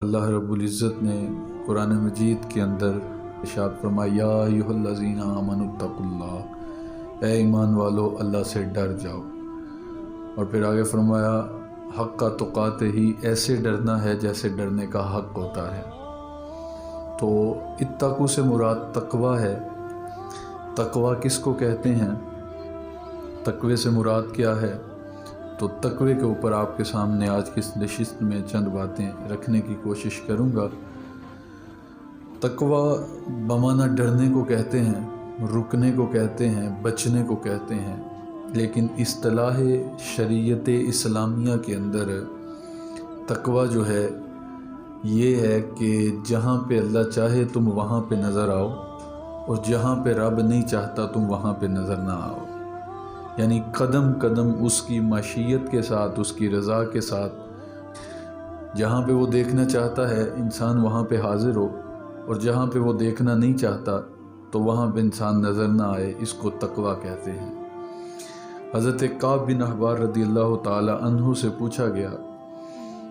اللہ رب العزت نے قرآن مجید کے اندر ارشاد فرمایا یا ایھا آمنوا اتقوا اللہ، اے ایمان والو اللہ سے ڈر جاؤ، اور پھر آگے فرمایا حق کا تقاتہ ہی، ایسے ڈرنا ہے جیسے ڈرنے کا حق ہوتا ہے۔ تو اتقوا سے مراد تقوی ہے۔ تقوی کس کو کہتے ہیں؟ تقوی سے مراد کیا ہے؟ تو تقوی کے اوپر آپ کے سامنے آج کی اس نشست میں چند باتیں رکھنے کی کوشش کروں گا۔ تقوی بمعنی ڈرنے کو کہتے ہیں، رکنے کو کہتے ہیں، بچنے کو کہتے ہیں، لیکن اصطلاح شریعت اسلامیہ کے اندر تقوی جو ہے یہ ہے کہ جہاں پہ اللہ چاہے تم وہاں پہ نظر آؤ، اور جہاں پہ رب نہیں چاہتا تم وہاں پہ نظر نہ آؤ، یعنی قدم قدم اس کی مشیت کے ساتھ، اس کی رضا کے ساتھ، جہاں پہ وہ دیکھنا چاہتا ہے انسان وہاں پہ حاضر ہو، اور جہاں پہ وہ دیکھنا نہیں چاہتا تو وہاں پہ انسان نظر نہ آئے، اس کو تقوی کہتے ہیں۔ حضرت کعب بن احبار رضی اللہ تعالی عنہ سے پوچھا گیا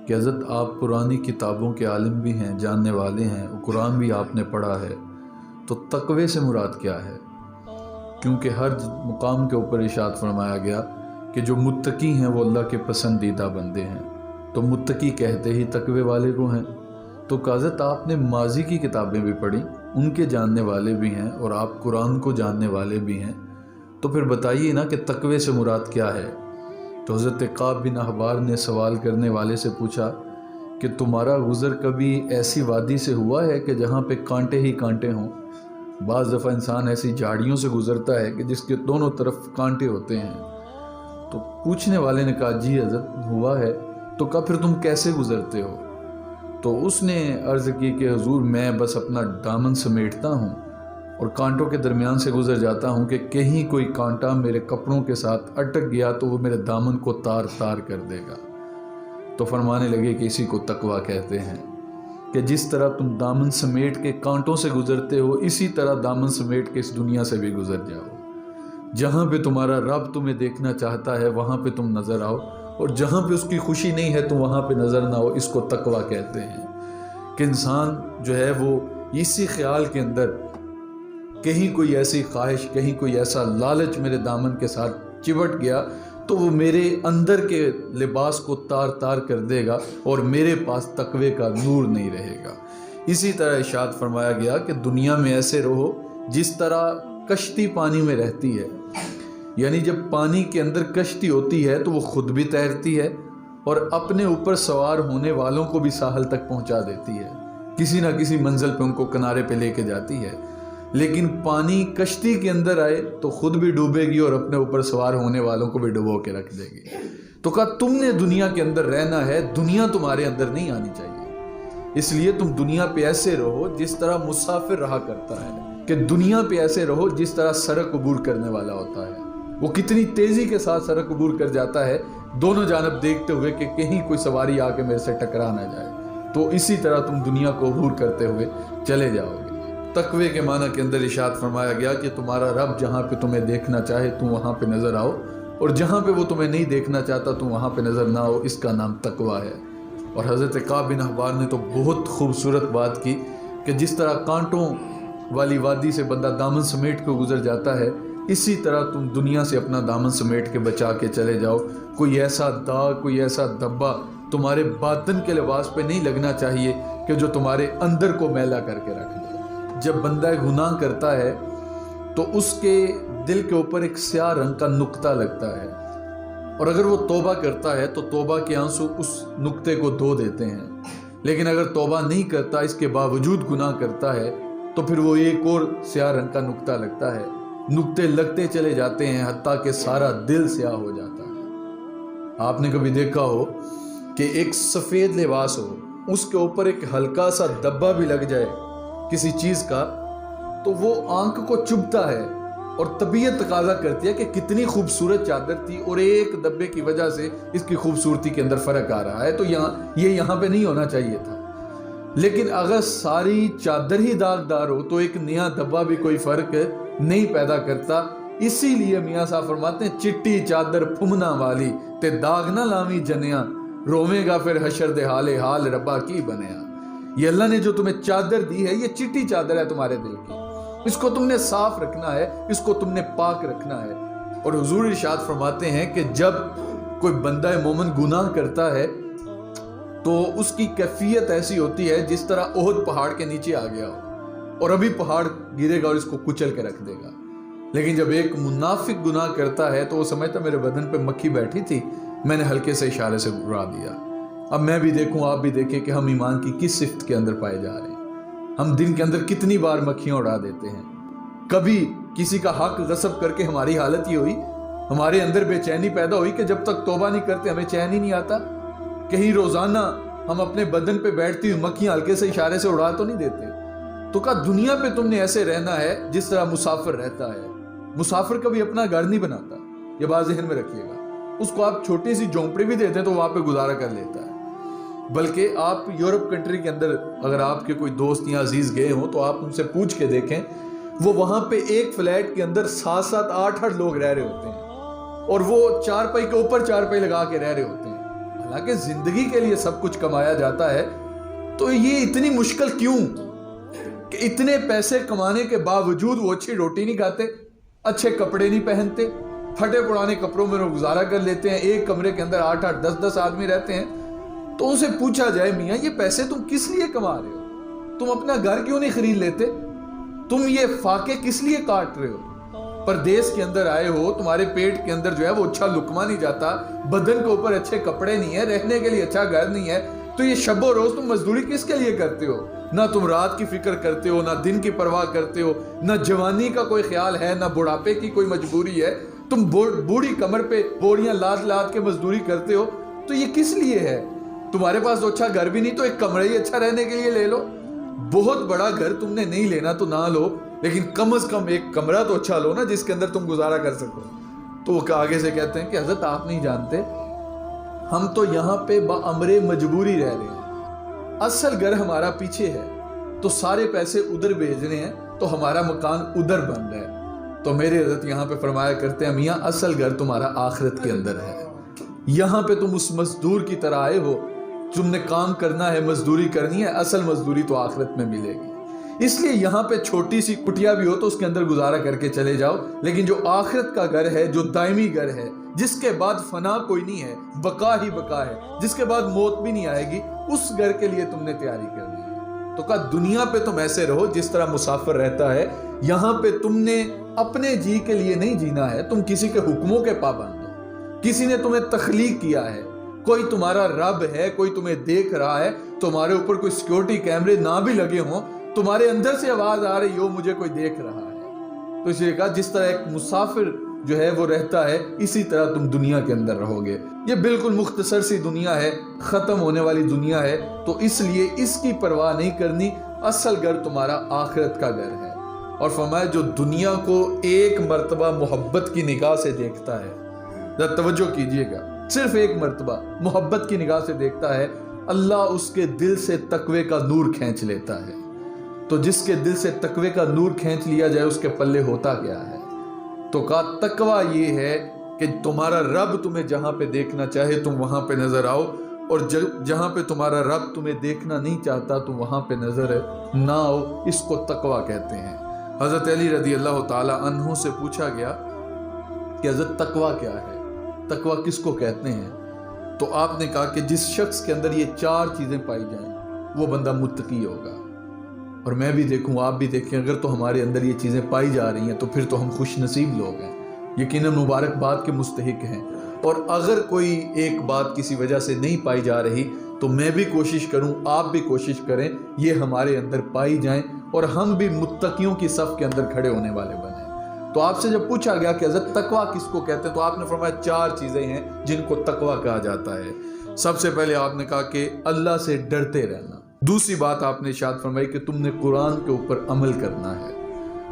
کہ حضرت آپ پرانی کتابوں کے عالم بھی ہیں، جاننے والے ہیں، قرآن بھی آپ نے پڑھا ہے، تو تقوی سے مراد کیا ہے؟ کیونکہ ہر مقام کے اوپر ارشاد فرمایا گیا کہ جو متقی ہیں وہ اللہ کے پسندیدہ بندے ہیں، تو متقی کہتے ہی تقوی والے کو ہیں۔ تو حضرت آپ نے ماضی کی کتابیں بھی پڑھی، ان کے جاننے والے بھی ہیں، اور آپ قرآن کو جاننے والے بھی ہیں، تو پھر بتائیے نا کہ تقوی سے مراد کیا ہے؟ تو حضرت کعب بن احبار نے سوال کرنے والے سے پوچھا کہ تمہارا گزر کبھی ایسی وادی سے ہوا ہے کہ جہاں پہ کانٹے ہی کانٹے ہوں؟ بعض دفعہ انسان ایسی جھاڑیوں سے گزرتا ہے کہ جس کے دونوں طرف کانٹے ہوتے ہیں۔ تو پوچھنے والے نے کہا جی حضرت ہوا ہے۔ تو کہا پھر تم کیسے گزرتے ہو؟ تو اس نے عرض کی کہ حضور میں بس اپنا دامن سمیٹتا ہوں اور کانٹوں کے درمیان سے گزر جاتا ہوں کہ کہیں کوئی کانٹا میرے کپڑوں کے ساتھ اٹک گیا تو وہ میرے دامن کو تار تار کر دے گا۔ تو فرمانے لگے کہ اسی کو تقوی کہتے ہیں کہ جس طرح تم دامن سمیٹ کے کانٹوں سے گزرتے ہو، اسی طرح دامن سمیٹ کے اس دنیا سے بھی گزر جاؤ۔ جہاں پہ تمہارا رب تمہیں دیکھنا چاہتا ہے وہاں پہ تم نظر آؤ، اور جہاں پہ اس کی خوشی نہیں ہے تم وہاں پہ نظر نہ ہو، اس کو تقوی کہتے ہیں۔ کہ انسان جو ہے وہ اسی خیال کے اندر کہیں کوئی ایسی خواہش، کہیں کوئی ایسا لالچ میرے دامن کے ساتھ چپٹ گیا تو وہ میرے اندر کے لباس کو تار تار کر دے گا، اور میرے پاس تقوی کا نور نہیں رہے گا۔ اسی طرح ارشاد فرمایا گیا کہ دنیا میں ایسے رہو جس طرح کشتی پانی میں رہتی ہے، یعنی جب پانی کے اندر کشتی ہوتی ہے تو وہ خود بھی تیرتی ہے اور اپنے اوپر سوار ہونے والوں کو بھی ساحل تک پہنچا دیتی ہے، کسی نہ کسی منزل پہ ان کو کنارے پہ لے کے جاتی ہے۔ لیکن پانی کشتی کے اندر آئے تو خود بھی ڈوبے گی اور اپنے اوپر سوار ہونے والوں کو بھی ڈبو کے رکھ دے گی۔ تو کہا تم نے دنیا کے اندر رہنا ہے، دنیا تمہارے اندر نہیں آنی چاہیے، اس لیے تم دنیا پہ ایسے رہو جس طرح مسافر رہا کرتا ہے، کہ دنیا پہ ایسے رہو جس طرح سڑک عبور کرنے والا ہوتا ہے۔ وہ کتنی تیزی کے ساتھ سڑک عبور کر جاتا ہے، دونوں جانب دیکھتے ہوئے کہ کہیں کوئی سواری آ کے میرے سے ٹکرا نہ جائے۔ تو اسی طرح تم دنیا کو عبور کرتے ہوئے چلے جاؤ گے۔ تقوی کے معنی کے اندر ارشاد فرمایا گیا کہ تمہارا رب جہاں پہ تمہیں دیکھنا چاہے تم وہاں پہ نظر آؤ، اور جہاں پہ وہ تمہیں نہیں دیکھنا چاہتا تم وہاں پہ نظر نہ آؤ، اس کا نام تقوی ہے۔ اور حضرت کعب بن احبار نے تو بہت خوبصورت بات کی کہ جس طرح کانٹوں والی وادی سے بندہ دامن سمیٹ کے گزر جاتا ہے، اسی طرح تم دنیا سے اپنا دامن سمیٹ کے بچا کے چلے جاؤ۔ کوئی ایسا داغ، کوئی ایسا دھبا تمہارے باطن کے لباس پہ نہیں لگنا چاہیے کہ جو تمہارے اندر کو میلا کر کے رکھ دے۔ جب بندہ گناہ کرتا ہے تو اس کے دل کے اوپر ایک سیاہ رنگ کا نقطہ لگتا ہے، اور اگر وہ توبہ کرتا ہے تو توبہ کے آنسو اس نقطے کو دھو دیتے ہیں، لیکن اگر توبہ نہیں کرتا، اس کے باوجود گناہ کرتا ہے، تو پھر وہ ایک اور سیاہ رنگ کا نقطہ لگتا ہے، نقطے لگتے چلے جاتے ہیں حتیٰ کہ سارا دل سیاہ ہو جاتا ہے۔ آپ نے کبھی دیکھا ہو کہ ایک سفید لباس ہو، اس کے اوپر ایک ہلکا سا دبا بھی لگ جائے کسی چیز کا تو وہ آنکھ کو چبھتا ہے، اور طبیعت تقاضا کرتی ہے کہ کتنی خوبصورت چادر تھی اور ایک دبے کی وجہ سے اس کی خوبصورتی کے اندر فرق آ رہا ہے، تو یہاں پہ نہیں ہونا چاہیے تھا۔ لیکن اگر ساری چادر ہی داغدار ہو تو ایک نیا دبا بھی کوئی فرق نہیں پیدا کرتا۔ اسی لیے میاں صاحب فرماتے ہیں چٹی چادر پھمنا والی تے داغ نہ لاوی جنیاں، روویں گا پھر حشر دے حال ربا کی بنیا۔ یہ اللہ نے جو تمہیں چادر دی ہے یہ چٹی چادر ہے تمہارے دل کی، اس کو تم نے صاف رکھنا ہے، اس کو تم نے پاک رکھنا ہے۔ اور حضور ارشاد فرماتے ہیں کہ جب کوئی بندہ مومن گناہ کرتا ہے تو اس کی کیفیت ایسی ہوتی ہے جس طرح احد پہاڑ کے نیچے آ گیا ہو اور ابھی پہاڑ گرے گا اور اس کو کچل کے رکھ دے گا۔ لیکن جب ایک منافق گناہ کرتا ہے تو وہ سمجھتا میرے بدن پہ مکھی بیٹھی تھی، میں نے ہلکے سے اشارے سے اڑا دیا۔ اب میں بھی دیکھوں، آپ بھی دیکھیں کہ ہم ایمان کی کس صفت کے اندر پائے جا رہے ہیں۔ ہم دن کے اندر کتنی بار مکھیاں اڑا دیتے ہیں۔ کبھی کسی کا حق غصب کر کے ہماری حالت یہ ہوئی، ہمارے اندر بے چینی پیدا ہوئی کہ جب تک توبہ نہیں کرتے ہمیں چین ہی نہیں آتا۔ کہیں روزانہ ہم اپنے بدن پہ بیٹھتی ہوئی مکھیاں ہلکے سے اشارے سے اڑا تو نہیں دیتے؟ تو کہا دنیا پہ تم نے ایسے رہنا ہے جس طرح مسافر رہتا ہے۔ مسافر کبھی اپنا گھر نہیں بناتا، یہ بات ذہن میں رکھیے گا۔ اس کو آپ چھوٹی سی جھونپڑی بھی دیتے ہیں تو وہاں پہ گزارا کر لیتا ہے۔ بلکہ آپ یورپ کنٹری کے اندر اگر آپ کے کوئی دوست یا عزیز گئے ہوں تو آپ ان سے پوچھ کے دیکھیں، وہ وہاں پہ ایک فلیٹ کے اندر 7-7 8-8 لوگ رہ رہے ہوتے ہیں اور وہ چارپائی کے اوپر چارپائی لگا کے رہ رہے ہوتے ہیں۔ حالانکہ زندگی کے لیے سب کچھ کمایا جاتا ہے، تو یہ اتنی مشکل کیوں کہ اتنے پیسے کمانے کے باوجود وہ اچھی روٹی نہیں کھاتے، اچھے کپڑے نہیں پہنتے، پھٹے پرانے کپڑوں میں وہ گزارا کر لیتے ہیں، ایک کمرے کے اندر 8-8 10-10 آدمی رہتے ہیں۔ تو اسے پوچھا جائے میاں یہ پیسے تم کس لیے کما رہے ہو؟ تم اپنا گھر کیوں نہیں خرید لیتے؟ تم یہ فاقے کس لیے کاٹ رہے ہو؟ پردیس کے اندر آئے ہو، تمہارے پیٹ کے اندر جو ہے وہ اچھا لقمہ نہیں جاتا، بدن کے اوپر اچھے کپڑے نہیں ہے، رہنے کے لیے اچھا گھر نہیں ہے، تو یہ شب و روز تم مزدوری کس کے لیے کرتے ہو؟ نہ تم رات کی فکر کرتے ہو، نہ دن کی پرواہ کرتے ہو، نہ جوانی کا کوئی خیال ہے، نہ بڑھاپے کی کوئی مجبوری ہے۔ تم بوڑھی کمر پہ بوریاں لاد لاد کے مزدوری کرتے ہو، تو یہ کس لیے ہے؟ تمہارے پاس تو اچھا گھر بھی نہیں، تو ایک کمرہ ہی اچھا رہنے کے لیے لے لو۔ بہت بڑا گھر تم نے نہیں لینا تو نہ لو، لیکن کم از کم ایک کمرہ تو اچھا لو نا جس کے اندر تم گزارا کر سکو۔ تو وہ آگے سے کہتے ہیں کہ حضرت آپ نہیں جانتے، ہم تو یہاں پہ بامر مجبوری رہ رہے ہیں، اصل گھر ہمارا پیچھے ہے، تو سارے پیسے ادھر بھیجنے ہیں تو ہمارا مکان ادھر بن رہا ہے۔ تو میرے حضرت یہاں پہ فرمایا کرتے ہیں میاں اصل گھر تمہارا آخرت کے اندر ہے، یہاں پہ تم اس مزدور کی طرح آئے ہو، تم نے کام کرنا ہے، مزدوری کرنی ہے، اصل مزدوری تو آخرت میں ملے گی۔ اس لیے یہاں پہ چھوٹی سی کٹیا بھی ہو تو اس کے اندر گزارا کر کے چلے جاؤ، لیکن جو آخرت کا گھر ہے، جو دائمی گھر ہے، جس کے بعد فنا کوئی نہیں ہے، بقا ہی بقا ہے، جس کے بعد موت بھی نہیں آئے گی، اس گھر کے لیے تم نے تیاری کرنی ہے۔ تو کہا دنیا پہ تم ایسے رہو جس طرح مسافر رہتا ہے، یہاں پہ تم نے اپنے جی کے لیے نہیں جینا ہے، تم کسی کے حکموں کے پابند ہو، کسی نے تمہیں تخلیق کیا ہے، کوئی تمہارا رب ہے، کوئی تمہیں دیکھ رہا ہے، تمہارے اوپر کوئی سیکیورٹی کیمرے نہ بھی لگے ہوں، تمہارے اندر سے آواز آ رہی ہو مجھے کوئی دیکھ رہا ہے۔ تو اس لیے کہا جس طرح ایک مسافر جو ہے وہ رہتا ہے، اسی طرح تم دنیا کے اندر رہو گے۔ یہ بالکل مختصر سی دنیا ہے، ختم ہونے والی دنیا ہے، تو اس لیے اس کی پرواہ نہیں کرنی، اصل گھر تمہارا آخرت کا گھر ہے۔ اور فرمایا جو دنیا کو ایک مرتبہ محبت کی نگاہ سے دیکھتا ہے، ذرا توجہ کیجئے گا، صرف ایک مرتبہ محبت کی نگاہ سے دیکھتا ہے، اللہ اس کے دل سے تقوی کا نور کھینچ لیتا ہے۔ تو جس کے دل سے تقوی کا نور کھینچ لیا جائے اس کے پلے ہوتا کیا ہے؟ تو کہا تقوی یہ ہے کہ تمہارا رب تمہیں جہاں پہ دیکھنا چاہے تم وہاں پہ نظر آؤ، اور جہاں پہ تمہارا رب تمہیں دیکھنا نہیں چاہتا تم وہاں پہ نظر نہ آؤ، اس کو تقوی کہتے ہیں۔ حضرت علی رضی اللہ تعالی عنہ سے پوچھا گیا کہ حضرت تقوی کیا ہے، تقوی کس کو کہتے ہیں؟ تو آپ نے کہا کہ جس شخص کے اندر یہ 4 چیزیں پائی جائیں وہ بندہ متقی ہوگا۔ اور میں بھی دیکھوں، آپ بھی دیکھیں، اگر تو ہمارے اندر یہ چیزیں پائی جا رہی ہیں تو پھر تو ہم خوش نصیب لوگ ہیں، یقیناً مبارکباد کے مستحق ہیں۔ اور اگر کوئی ایک بات کسی وجہ سے نہیں پائی جا رہی تو میں بھی کوشش کروں، آپ بھی کوشش کریں، یہ ہمارے اندر پائی جائیں اور ہم بھی متقیوں کی صف کے اندر کھڑے ہونے والے بنیں۔ تو آپ سے جب پوچھا گیا کہ حضرت تقوی کس کو کہتے ہیں تو آپ نے فرمایا 4 چیزیں ہیں جن کو تقوی کہا جاتا ہے۔ سب سے پہلے آپ نے کہا کہ اللہ سے ڈرتے رہنا، دوسری بات آپ نے ارشاد فرمائی کہ تم نے قرآن کے اوپر عمل کرنا ہے،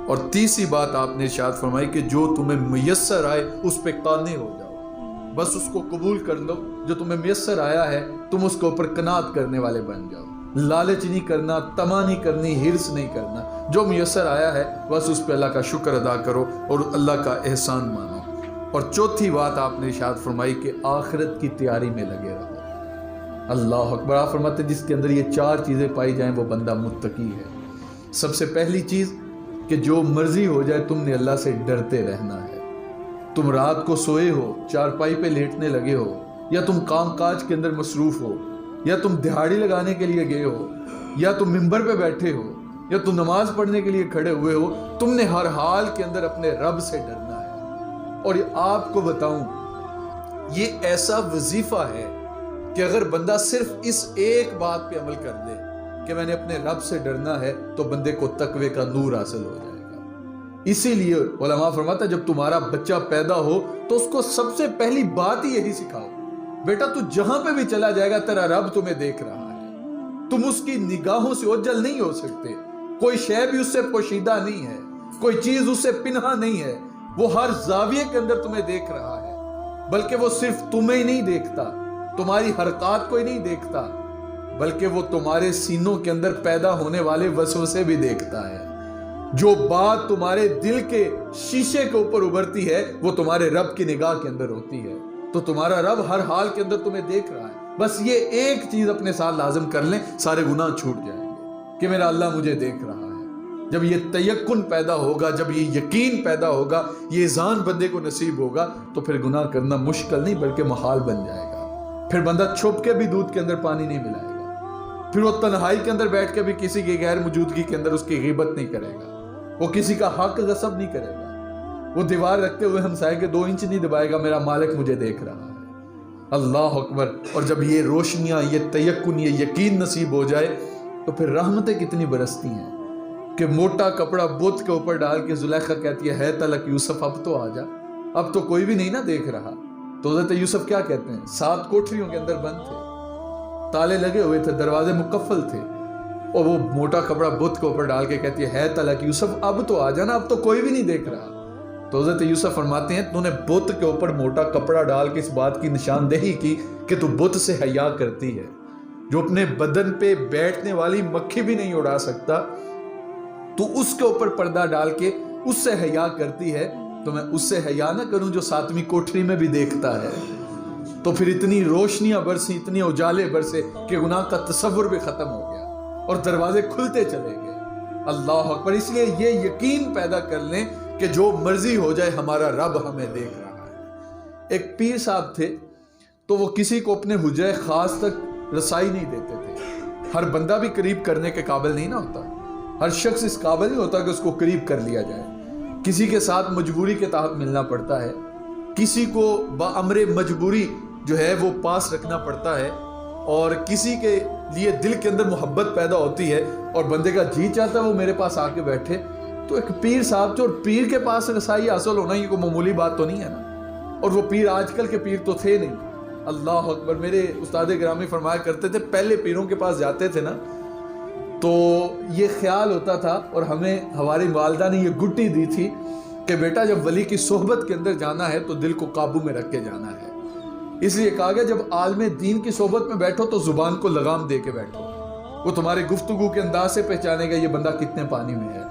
اور تیسری بات آپ نے ارشاد فرمائی کہ جو تمہیں میسر آئے اس پہ قانع ہو جاؤ، بس اس کو قبول کر لو، جو تمہیں میسر آیا ہے تم اس کے اوپر قناعت کرنے والے بن جاؤ، لالچ نہیں کرنا، طمع نہیں کرنی، ہرس نہیں کرنا، جو میسر آیا ہے بس اس پہ اللہ کا شکر ادا کرو اور اللہ کا احسان مانو۔ اور چوتھی بات آپ نے ارشاد فرمائی کہ آخرت کی تیاری میں لگے رہو، اللہ اکبر۔ آپ فرماتے ہیں جس کے اندر یہ 4 چیزیں پائی جائیں وہ بندہ متقی ہے۔ سب سے پہلی چیز کہ جو مرضی ہو جائے تم نے اللہ سے ڈرتے رہنا ہے۔ تم رات کو سوئے ہو، چارپائی پہ لیٹنے لگے ہو، یا تم کام کاج کے اندر مصروف ہو، یا تم دہاڑی لگانے کے لیے گئے ہو، یا تم ممبر پہ بیٹھے ہو، یا تم نماز پڑھنے کے لیے کھڑے ہوئے ہو، تم نے ہر حال کے اندر اپنے رب سے ڈرنا ہے۔ اور آپ کو بتاؤں یہ ایسا وظیفہ ہے کہ اگر بندہ صرف اس ایک بات پہ عمل کر دے کہ میں نے اپنے رب سے ڈرنا ہے تو بندے کو تقوی کا نور حاصل ہو جائے گا۔ اسی لیے علماء فرماتا ہے جب تمہارا بچہ پیدا ہو تو اس کو سب سے پہلی بات ہی یہی سکھاؤ، بیٹا تو جہاں پہ بھی چلا جائے گا تیرا رب تمہیں دیکھ رہا ہے، تم اس کی نگاہوں سے اوجھل نہیں ہو سکتے، کوئی شے بھی اس سے پوشیدہ نہیں ہے، کوئی چیز اس سے پنہا نہیں ہے، وہ ہر زاویے کے اندر تمہیں دیکھ رہا ہے، بلکہ وہ صرف تمہیں ہی نہیں دیکھتا، تمہاری حرکات کو ہی نہیں دیکھتا، بلکہ وہ تمہارے سینوں کے اندر پیدا ہونے والے وسوسے بھی دیکھتا ہے۔ جو بات تمہارے دل کے شیشے کے اوپر ابھرتی ہے وہ تمہارے رب کی نگاہ کے اندر ہوتی ہے، تو تمہارا رب ہر حال کے اندر تمہیں دیکھ رہا ہے۔ بس یہ ایک چیز اپنے ساتھ لازم کر لیں، سارے گناہ چھوٹ جائیں گے کہ میرا اللہ مجھے دیکھ رہا ہے۔ جب یہ تیقن پیدا ہوگا، جب یہ یقین پیدا ہوگا، یہ ذہن بندے کو نصیب ہوگا تو پھر گناہ کرنا مشکل نہیں بلکہ محال بن جائے گا۔ پھر بندہ چھپ کے بھی دودھ کے اندر پانی نہیں ملائے گا، پھر وہ تنہائی کے اندر بیٹھ کے بھی کسی کی غیر موجودگی کے اندر اس کی غیبت نہیں کرے گا، وہ کسی کا حق غصب نہیں کرے گا، وہ دیوار رکھتے ہوئے ہمسائے کے 2 انچ نہیں دبائے گا، میرا مالک مجھے دیکھ رہا ہے۔ اللہ اکبر۔ اور جب یہ روشنیاں، یہ تیقن، یہ یقین نصیب ہو جائے تو پھر رحمتیں کتنی برستی ہیں کہ موٹا کپڑا بت کے اوپر ڈال کے زلیخا کہتی ہے تلک یوسف اب تو آ جا، اب تو کوئی بھی نہیں نا دیکھ رہا۔ تو حضرت یوسف کیا کہتے ہیں؟ 7 کوٹریوں کے اندر بند تھے، تالے لگے ہوئے تھے، دروازے مقفل تھے، اور وہ موٹا کپڑا بت کے اوپر ڈال کے کہتی ہے تلک یوسف اب تو آ جانا، اب تو کوئی بھی نہیں دیکھ رہا۔ تو حضرت یوسف فرماتے ہیں تو نے بت کے اوپر موٹا کپڑا ڈال کے اس بات کی نشاندہی کی کہ تو بت سے حیا کرتی ہے، جو اپنے بدن پہ بیٹھنے والی مکھی بھی نہیں اڑا سکتا، تو اس کے اوپر پردہ ڈال کے اس سے حیا کرتی ہے، تو میں اس سے حیا نہ کروں جو 7ویں کوٹری میں بھی دیکھتا ہے۔ تو پھر اتنی روشنیاں برسی، اتنی اجالے برسے کہ گناہ کا تصور بھی ختم ہو گیا اور دروازے کھلتے چلے گئے۔ اللہ اکبر۔ اس لیے یہ یقین پیدا کر لیں کہ جو مرضی ہو جائے ہمارا رب ہمیں دیکھ رہا ہے۔ ایک پیر صاحب تھے تو وہ کسی کو اپنے حجرہ خاص تک رسائی نہیں دیتے تھے۔ ہر بندہ بھی قریب کرنے کے قابل نہیں نہ ہوتا، ہر شخص اس قابل نہیں ہوتا کہ اس کو قریب کر لیا جائے، کسی کے ساتھ مجبوری کے تحت ملنا پڑتا ہے، کسی کو بامر مجبوری جو ہے وہ پاس رکھنا پڑتا ہے، اور کسی کے لیے دل کے اندر محبت پیدا ہوتی ہے اور بندے کا جی چاہتا ہے وہ میرے پاس آ کے بیٹھے۔ تو ایک پیر صاحب جو، اور پیر کے پاس رسائی حاصل ہونا یہ کوئی معمولی بات تو نہیں ہے نا، اور وہ پیر آج کل کے پیر تو تھے نہیں۔ اللہ اکبر۔ میرے استاد گرامی فرمایا کرتے تھے پہلے پیروں کے پاس جاتے تھے نا تو یہ خیال ہوتا تھا، اور ہمیں ہماری والدہ نے یہ گٹی دی تھی کہ بیٹا جب ولی کی صحبت کے اندر جانا ہے تو دل کو قابو میں رکھ کے جانا ہے۔ اس لیے کہا گیا جب عالم دین کی صحبت میں بیٹھو تو زبان کو لگام دے کے بیٹھو، وہ تمہارے گفتگو کے انداز سے پہچانے گا یہ بندہ کتنے پانی میں ہے۔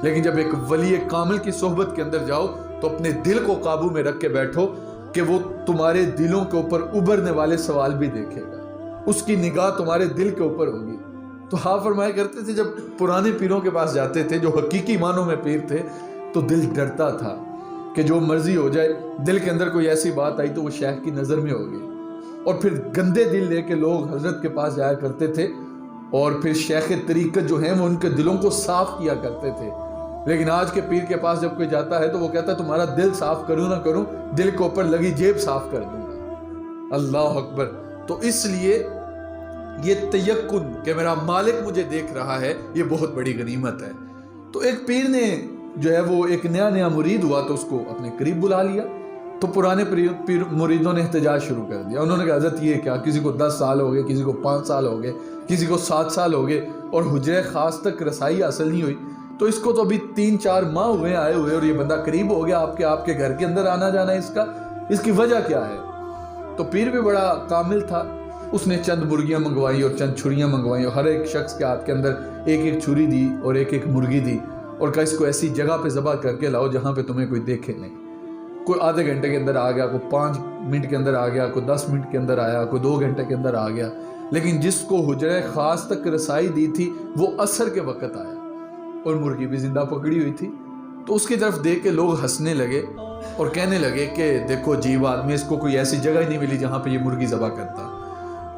لیکن جب ایک ولی کامل کی صحبت کے اندر جاؤ تو اپنے دل کو قابو میں رکھ کے بیٹھو کہ وہ تمہارے دلوں کے اوپر ابھرنے والے سوال بھی دیکھے گا، اس کی نگاہ تمہارے دل کے اوپر ہوگی۔ تو آپ فرمایا کرتے تھے جب پرانے پیروں کے پاس جاتے تھے جو حقیقی معنوں میں پیر تھے تو دل ڈرتا تھا کہ جو مرضی ہو جائے، دل کے اندر کوئی ایسی بات آئی تو وہ شیخ کی نظر میں ہوگی۔ اور پھر گندے دل لے کے لوگ حضرت کے پاس جایا کرتے تھے، اور پھر شیخ طریقت جو ہیں وہ ان کے دلوں کو صاف کیا کرتے تھے۔ لیکن آج کے پیر کے پاس جب کوئی جاتا ہے تو وہ کہتا ہے تمہارا دل صاف کروں نہ کروں، دل کے اوپر لگی جیب صاف کر دوں گا۔ اللہ اکبر۔ تو اس لیے یہ تیقن کہ میرا مالک مجھے دیکھ رہا ہے یہ بہت بڑی غنیمت ہے۔ تو ایک پیر نے جو ہے وہ ایک نیا مرید ہوا تو اس کو اپنے قریب بلا لیا، تو پرانے پیر مریدوں نے احتجاج شروع کر دیا۔ انہوں نے کہا حضرت یہ کیا، کسی کو 10 سال ہو گئے، کسی کو 5 سال ہو گئے، کسی کو 7 سال ہو گئے، اور حجرہ خاص تک رسائی حاصل نہیں ہوئی، تو اس کو تو ابھی 3-4 ماہ ہوئے آئے ہوئے اور یہ بندہ قریب ہو گیا آپ کے گھر کے اندر آنا جانا اس کی وجہ کیا ہے؟ تو پیر بھی بڑا کامل تھا، اس نے چند مرغیاں منگوائی اور چند چھریاں منگوائی، اور ہر ایک شخص کے ہاتھ کے اندر ایک چھری دی اور ایک مرغی دی، اور کہا اس کو ایسی جگہ پہ ذبح کر کے لاؤ جہاں پہ تمہیں کوئی دیکھے نہیں۔ کوئی آدھے گھنٹے کے اندر آ گیا، کوئی 5 منٹ کے اندر آ گیا، کوئی 10 منٹ کے اندر آیا، کوئی 2 گھنٹے کے اندر آ گیا، لیکن جس کو حجرہ خاص تک رسائی دی تھی وہ عصر کے وقت آیا اور مرغی بھی زندہ پکڑی ہوئی تھی، تو اس کی طرف دیکھ کے لوگ ہنسنے لگے اور کہنے لگے کہ دیکھو عجیب آدمی، اس کو کوئی ایسی جگہ ہی نہیں ملی جہاں پہ یہ مرغی ذبح کرتا۔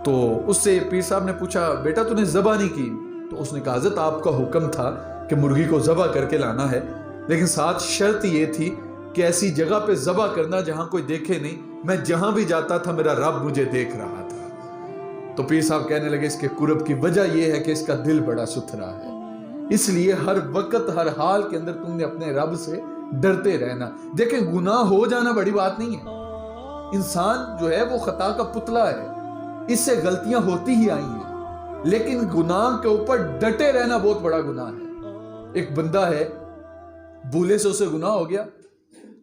تو اس سے پیر صاحب نے پوچھا بیٹا تو نے ذبح نہیں کی؟ تو اس نے کہا حضرت آپ کا حکم تھا کہ مرغی کو ذبح کر کے لانا ہے، لیکن ساتھ شرط یہ تھی کہ ایسی جگہ پہ ذبح کرنا جہاں کوئی دیکھے نہیں، میں جہاں بھی جاتا تھا میرا رب مجھے دیکھ رہا تھا۔ تو پیر صاحب کہنے لگے اس کے قرب کی وجہ یہ ہے کہ اس کا دل بڑا ستھرا ہے، اس لیے ہر وقت ہر حال کے اندر تم نے اپنے رب سے ڈرتے رہنا۔ دیکھیں گناہ ہو جانا بڑی بات نہیں ہے، انسان جو ہے وہ خطا کا پتلا ہے، اس سے غلطیاں ہوتی ہی آئی ہیں، لیکن گناہ کے اوپر ڈٹے رہنا بہت بڑا گناہ ہے۔ ایک بندہ ہے بھولے سے اسے گناہ ہو گیا،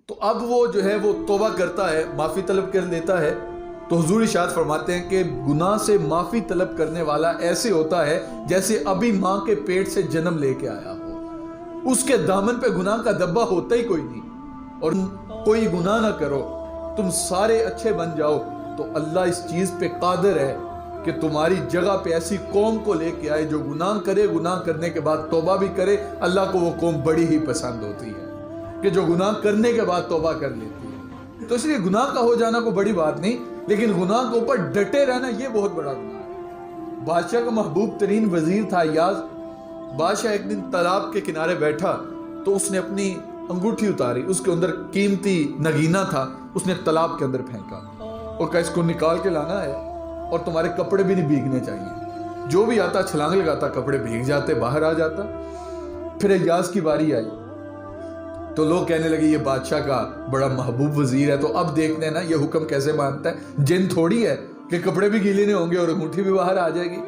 تو اب وہ جو ہے وہ توبہ کرتا ہے، معافی طلب کر لیتا ہے، تو حضور ارشاد فرماتے ہیں کہ گناہ سے معافی طلب کرنے والا ایسے ہوتا ہے جیسے ابھی ماں کے پیٹ سے جنم لے کے آیا ہو، اس کے دامن پہ گناہ کا دبا ہوتا ہی کوئی نہیں، اور کوئی گناہ نہ کرو، تم سارے اچھے بن جاؤ، تو اللہ اس چیز پہ قادر ہے کہ تمہاری جگہ پہ ایسی قوم کو لے کے آئے جو گناہ کرے، گناہ کرنے کے بعد توبہ بھی کرے۔ اللہ کو وہ قوم بڑی ہی پسند ہوتی ہے کہ جو گناہ کرنے کے بعد توبہ کر لیتی ہے۔ تو اس لیے گناہ کا ہو جانا کوئی بڑی بات نہیں، لیکن گناہ کے اوپر ڈٹے رہنا یہ بہت بڑا گناہ ہے۔ بادشاہ کا محبوب ترین وزیر تھا ایاز۔ بادشاہ ایک دن تالاب کے کنارے بیٹھا تو اس نے اپنی انگوٹھی اتاری، اس کے اندر قیمتی نگینہ تھا، اس نے تالاب کے اندر پھینکا اور کہا اس کو نکال کے لانا ہے، اور تمہارے کپڑے بھی نہیں بھیگنے چاہیے۔ جو بھی آتا چھلانگ لگاتا کپڑے بھیگ جاتے، باہر آ جاتا۔ پھر ایاز کی باری آئی تو لوگ کہنے لگے یہ بادشاہ کا بڑا محبوب وزیر ہے، تو اب دیکھتے ہیں نا یہ حکم کیسے مانتا ہے، جن تھوڑی ہے کہ کپڑے بھی گیلے نہیں ہوں گے اور انگوٹھی بھی باہر آ جائے گی۔